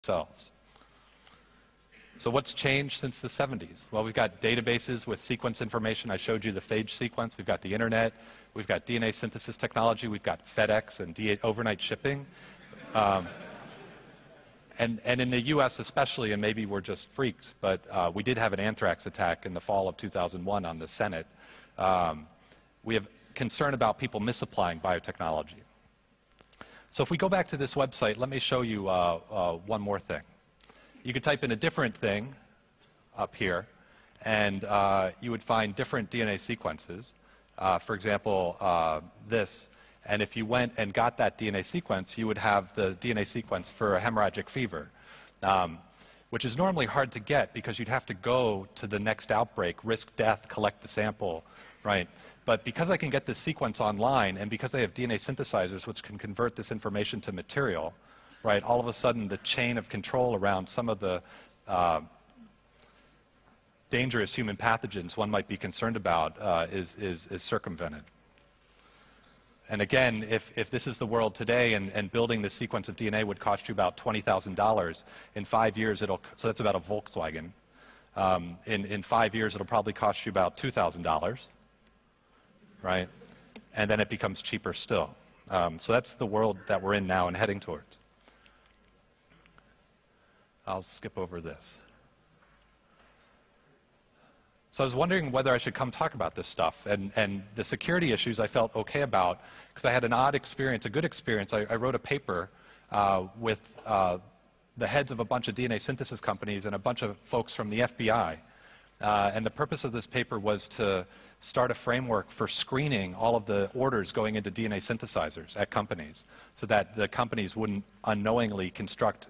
cells. So what's changed since the 70s? Well, we've got databases with sequence information. I showed you the phage sequence. We've got the internet. We've got DNA synthesis technology. We've got FedEx and overnight shipping. And in the US especially, and maybe we're just freaks, but we did have an anthrax attack in the fall of 2001 on the Senate. We have concern about people misapplying biotechnology. So if we go back to this website, let me show you one more thing. You could type in a different thing up here, and you would find different DNA sequences. For example, this. And if you went and got that DNA sequence, you would have the DNA sequence for a hemorrhagic fever, which is normally hard to get because you'd have to go to the next outbreak, risk death, collect the sample, right? But because I can get this sequence online, and because I have DNA synthesizers which can convert this information to material, right, all of a sudden the chain of control around some of the dangerous human pathogens one might be concerned about is circumvented. And again, if this is the world today and building this sequence of DNA would cost you about $20,000, in 5 years so that's about a Volkswagen. In 5 years it'll probably cost you about $2,000, right? And then it becomes cheaper still. So that's the world that we're in now and heading towards. I'll skip over this. So I was wondering whether I should come talk about this stuff. And the security issues I felt okay about because I had an odd experience, a good experience. I wrote a paper with the heads of a bunch of DNA synthesis companies and a bunch of folks from the FBI. And the purpose of this paper was to start a framework for screening all of the orders going into DNA synthesizers at companies so that the companies wouldn't unknowingly construct